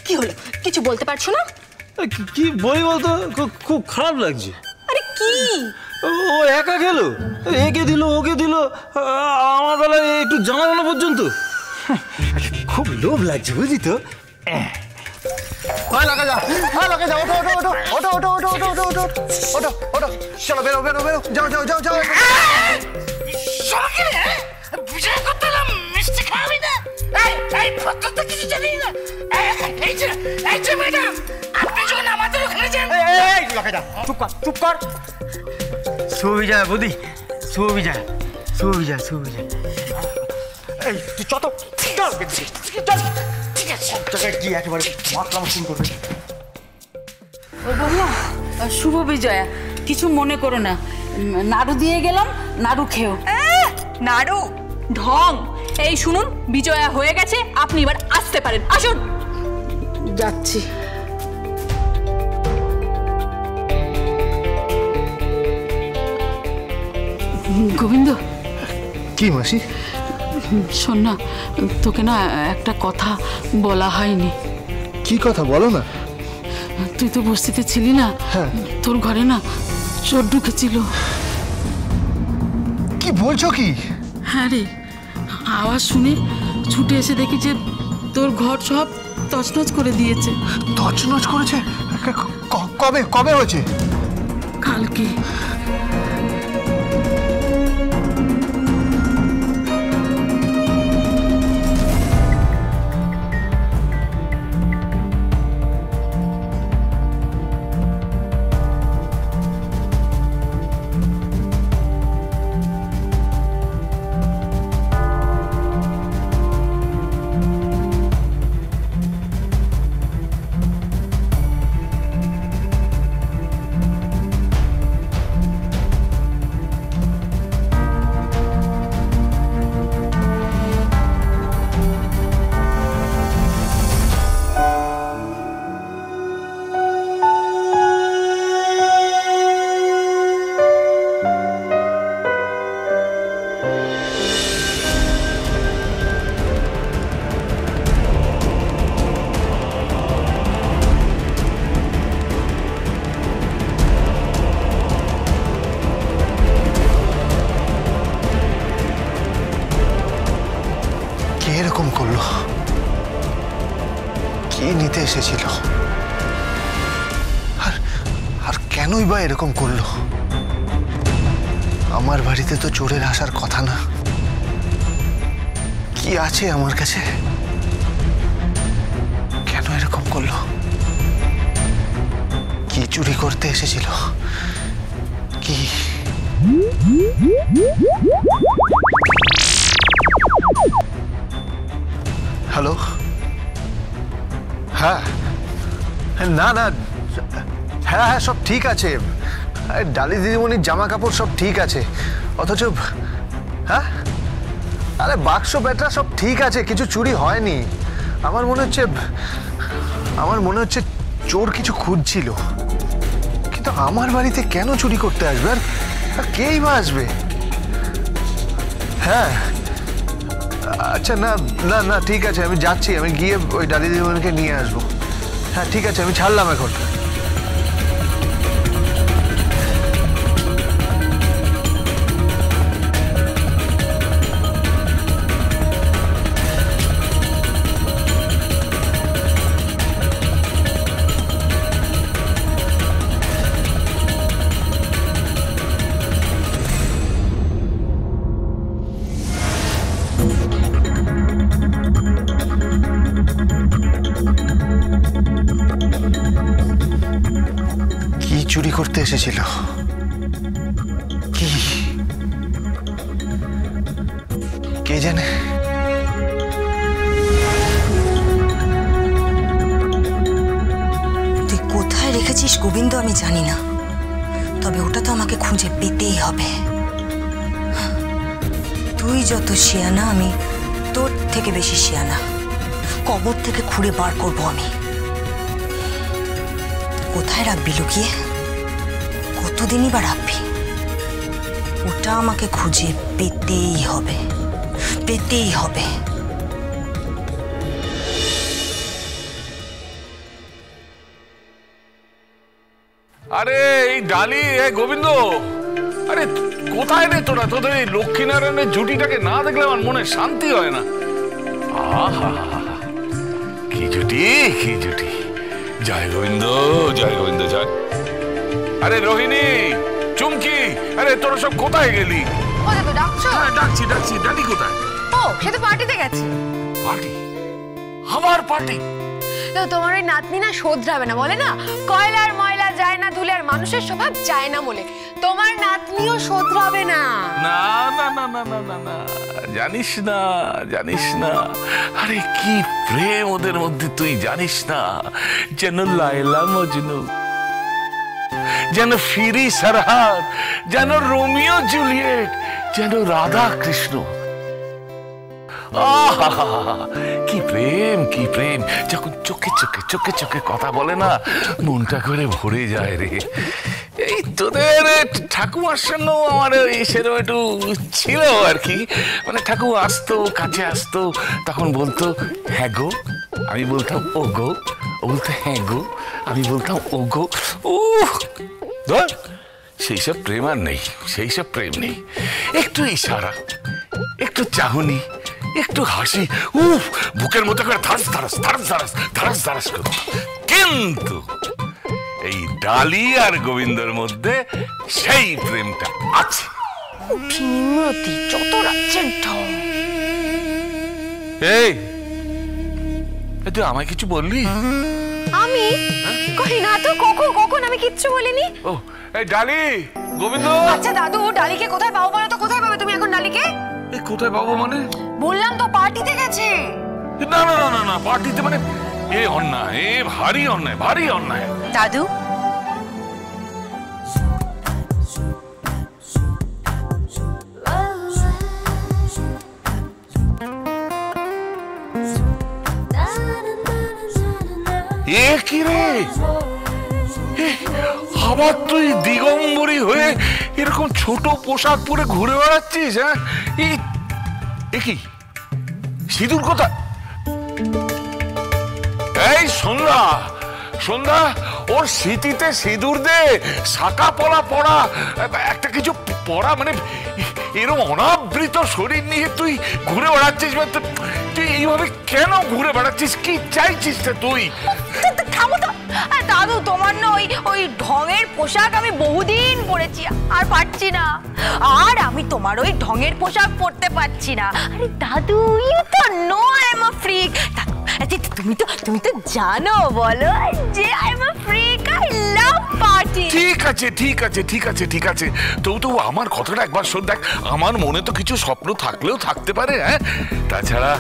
কি হলো, কিছু বলতে পারছো না? কি বলি বলতো, খুব খারাপ লাগছে। আরে কি? ও একা গেল, একে দিল ওকে দিল, আমার বেলায় একটু জানানো পর্যন্ত। খুব লোভ লাগছে বুঝলি তো। চলো বেরো বেরো বেরো, যাও যাও যাও যাও। মিষ্টি খাওয়াবি না? কিছু জানি না। ম্যাডাম, আপনি যখন আমাদের ওখানে যান। চুপ কর চুপ কর। শুভ বিজয় বুদ্ধি, শুভ বিজয়, শুভ বিজয়, শুভ বিজয়। এই তুই চত ঠিক আছে, কি একেবারে মাতলাম শুরু করবে। ও বৌমা, শুভ বিজয়া, কিছু মনে করো না, নাড়ু দিয়ে গেলাম, নাড়ু খেও। নাড়ু ঢং। এই শুনুন, বিজয়া হয়ে গেছে, আপনি এবার আসতে পারেন, আসুন। যাচ্ছি। গোবিন্দ। কি মাসি? শোন না, তোকে না একটা কথা বলা হয়নি। কি কথা বলো না। তুই তো বস্তিতে ছিলি না? হ্যাঁ। তোর ঘরে না চোর ঢুকেছিল। কি বলছো কি? হ্যাঁ রে, আওয়াজ শুনে ছুটে এসে দেখি যে তোর ঘর সব তছনছ করে দিয়েছে। তছনছ করেছে? কবে কবে হয়েছে? কালকে। এরকম করলো? কি নিতে এসেছিল? আর কেনই বা এরকম করলো? আমার বাড়িতে তো চোরের আসার কথা না। কি আছে আমার কাছে? কেন এরকম করলো? কি চুরি করতে এসেছিল? কি? হ্যালো? হ্যাঁ, না না, হ্যাঁ হ্যাঁ সব ঠিক আছে। ডালি দিদিমণির জামা কাপড় সব ঠিক আছে, অথচ হ্যাঁ, আরে বাক্স ব্যাটা সব ঠিক আছে, কিছু চুরি হয়নি। আমার মনে হচ্ছে চোর কিছু খুঁজছিল, কিন্তু আমার বাড়িতে কেন চুরি করতে আসবে? আর কেই বা আসবে? হ্যাঁ আচ্ছা, না না না ঠিক আছে, আমি যাচ্ছি, আমি গিয়ে ওই ডালি দিদিমণিকে নিয়ে আসবো। হ্যাঁ ঠিক আছে, আমি ছাড়লাম এখন। চুরি করতে এসেছিল? কি? কে জানে? তুই কোথায় রেখেছিস গোবিন্দ আমি জানি না, তবে ওটা তো আমাকে খুঁজে পেতেই হবে। তুই যত শিয়ানা, আমি তোর থেকে বেশি শিয়ানা। কবর থেকে খুঁড়ে বার করবো আমি। কোথায় রাখবি লুকিয়ে? কতদিনই বা রাখবি? ওটা আমাকে খুঁজে পেতেই হবে, পেতেই হবে। আরে এই ডালি, এ গোবিন্দ, আরে কোথায় রে তোরা? তোদের এই লক্ষ্মীনারায়ণের জুটিটাকে না দেখলে আমার মনে শান্তি হয় না। আহা, কি জুটি, কি জুটি! জয় গোবিন্দ, জয় গোবিন্দ, জয়। আরে রোহিণী, চুমকি, আরে তোরা সব কোথায় গেলি? কোথায় তো ডাকছো? হ্যাঁ, ডাকছি ডাকছি। ডালি কোথায়? ও, সে তো পার্টিতে গেছে। পার্টি? আবার পার্টি? তো তোমার ওই নাতনি না শোধরাবে না, বলে না কয়লার ময়লা যায় না ধুলে, আর মানুষের স্বভাব যায় না বলে। তোমার নাতনিও শোধরাবে না। না না না না না না না, জানিস না, জানিস না, আরে কি প্রেম ওদের মধ্যে তুই জানিস না। যেন লায়লা মজনু, যেন ফিরি সরহাদ, যেন রোমিও জুলিয়েট, যেন রাধা কৃষ্ণ। কি প্রেম, কি প্রেম! যখন চোখে চোখে চোখে চোখে কথা বলে না, মনটা করে ভরে যায় রে। এই তোদের ঠাকুমার সঙ্গেও আমার সেরকম একটু ছিল আর কি। মানে ঠাকুমা আসতো, কাছে আসতো, তখন বলতো হ্যাঁ গো, আমি বলতাম ও গো, ও বলতো হ্যাঁ গো, আমি বলতাম ও গো। ধর, সেই সব প্রেম আর নেই, সেই সব প্রেম নেই। একটু ইশারা, একটু চাহনি, একটু হাসি, উফ, বুকের মতো করে ধারাস ধারাস ধারাস ধারাস ধারাস ধারাস করত। কিন্তু এই ডালি আর গোবিন্দর মধ্যে সেই প্রেমটা আছে। ভীমরতি, যত রাজ্যের ঢং। এই, তুই আমায় কিছু বললি? আমি কই না তো, কখন কখন আমি কিচ্ছু বলিনি। ও, এই ডালি, গোবিন্দ। আচ্ছা দাদু, ডালিকে কোথায় পাবো বলো তো? কোথায় পাবে তুমি এখন ডালিকে? এই কোথায় পাবো মানে? বললাম তো পার্টিতে গেছে। না না না না না, পার্টিতে মানে? এ অন্যায়, এ ভারী অন্যায়, ভারী অন্যায়। দাদু, এ কি রে? আবার তুই দিগম্বরী হয়ে এরকম ছোট পোশাক পরে ঘুরে বেড়াচ্ছিস? হ্যাঁ, এ কি সিঁদুর কোথায়? এই সন্ধ্যা, সন্ধ্যা, ওর স্মৃতিতে সিঁদুর দে, শাকা পলা পড়া, একটা কিছু পড়া। মানে এরকম অনাবৃত শরীর নিয়ে তুই ঘুরে বেড়াচ্ছিস? তুই এইভাবে কেন ঘুরে বেড়াচ্ছিস? কি চাইছিস তুই? থামো তো। দাদু, তোমার না ওই ঢঙের পোশাক আমি বহুদিন পরেছি, আর পারছি না। আর আমি তোমার ওই ঢঙের পোশাক পরতে পারছি না। আরে দাদু, ইউ তো know I am a freak. তুমি তো জানো, বলো যে I am a freak, I love party. ঠিক আছে, ঠিক আছে, ঠিক আছে, ঠিক আছে। তো আমার কথাটা একবার শোন। দেখ, আমার মনে তো কিছু স্বপ্ন থাকলেও থাকতে পারে। হ্যাঁ, তাছাড়া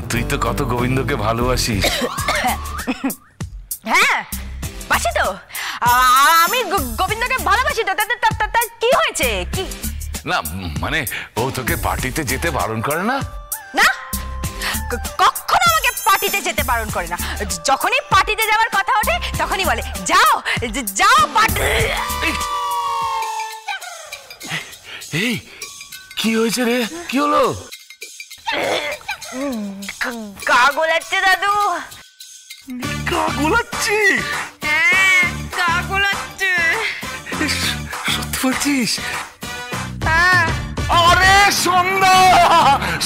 তুই তো কত গোবিন্দকে ভালোবাসিস। হ্যাঁ, বাসি তো। আমি গোবিন্দকে ভালোবাসি তো। কি হয়েছে? কি না মানে, ও তোকে পার্টিতে যেতে বারণ করে না? না, কখনো আমাকে পার্টিতে যেতে বারণ করে না। যখনই পার্টিতে যাওয়ার কথা ওঠে তখনই বলে যাও যাও পার্টি। এই কি হয়েছে রে? কি হলো? গা গোলাচ্ছে দাদু। গা গোলাচ্ছি? হ্যাঁ, গা গোলাচ্ছে। সত্যি বলছিস? হ্যাঁ। আরে সন্ধ্যা,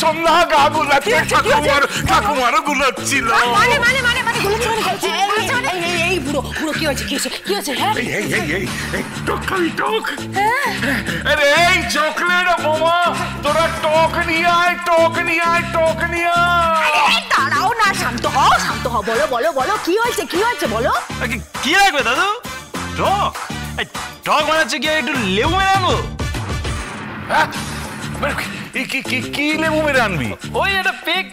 সন্ধ্যা গা গোলাচ্ছে। ঠাকুমারও গোলাচ্ছিল। মানে মানে মানে মানে গোলাচ্ছে মানে এই বুড়ো বুড়ো কি হয়েছে? কি হয়েছে? কি হয়েছে? হ্যাঁ, এই টক খাবি, টক? আরে এই চকলেট বোমা, তোরা টক নিয়ে আয়, টক নিয়ে আয়, টক নিয়ে আয়। দাঁড়াও না, শান্ত হও, শান্ত হও। বলো বলো বলো, কি হয়েছে? কি হয়েছে বলো? কি লাগবে দাদু? টক? টক বানাচ্ছে কি? একটু লেবু মেলাবো? হ্যাঁ, কি লেবু মেরে আনবি? ওই একটা পেক।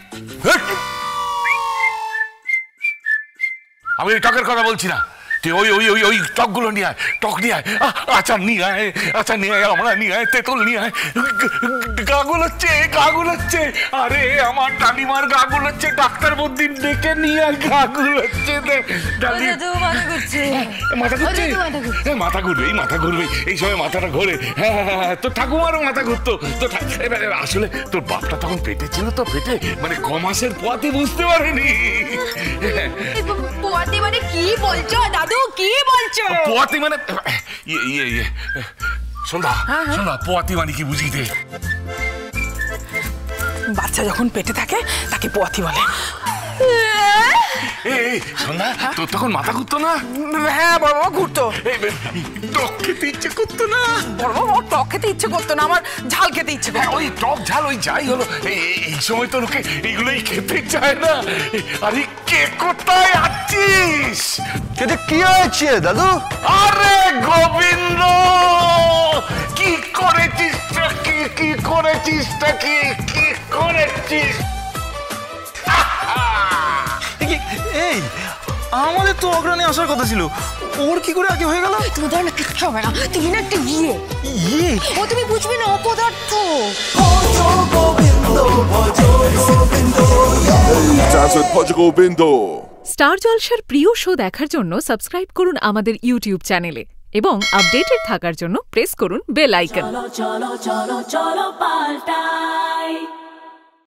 আমি টকের কথা বলছি না, তুই ওই ওই ওই ওই টকগুলো নিয়ে আয়, টক নিয়ে আয়, আচার নিয়ে আয়, আচার নিয়ে আয়, আমরা নিয়ে আয়, তেঁতুল নিয়ে আয়। গাগুল হচ্ছে, গাগুল হচ্ছে। আরে আমার ডালিমার গাগুল হচ্ছে, ডাক্তার বদ্দিন ডেকে নিয়ে আয়। গাগুল হচ্ছে, মাথা ঘুরছে, মাথা ঘুরবে, এই মাথা ঘুরবে, এই সময় মাথাটা ঘোরে। হ্যাঁ হ্যাঁ হ্যাঁ, তোর ঠাকুমারও মাথা ঘুরতো। তো আসলে তোর বাপটা তখন পেটে ছিল, তো পেটে মানে কমাসের পোয়াতে বুঝতে পারেনি। পোয়াতে মানে কি বলছো দাদু? কি কি বলছো? পোয়াতি মানে ইয়ে সন্ধ্যা সন্ধ্যা, পোয়াতি মানে কি বুঝি দে। বাচ্চা যখন পেটে থাকে তাকে পোয়াতি বলে। এই সন্ধ্যা, তোর তখন মাথা ঘুরতো না? হ্যাঁ বড় বাবা ঘুরতো। টক খেতে ইচ্ছে করতো না? বড় বাবা টক খেতে ইচ্ছে করতো না, আমার ঝাল খেতে ইচ্ছে করতো। ওই টক ঝাল ওই যাই হলো, এই সময় তো লোকে এগুলোই খেতে চায় না। আরে কে কোথায় আছিস? এটা কি হয়েছে দাদু? আরে গোবিন্দ, কি করেছিস? কি করেছিস? কি করেছিস? এই আমাদের তো অগ্রণী আসার কথা ছিল, ওর কি করে আগে হয়ে গেল? তুমি ধর না, কিচ্ছু হবে না। তুমি না একটা ইয়ে ও, তুমি বুঝবে না, অপদার্থ। স্টার জলসার প্রিয় শো দেখার জন্য সাবস্ক্রাইব করুন আমাদের ইউটিউব চ্যানেলে এবং আপডেটেড থাকার জন্য প্রেস করুন বেল আইকন। চলো চলো চলো চলো পাল্টাই।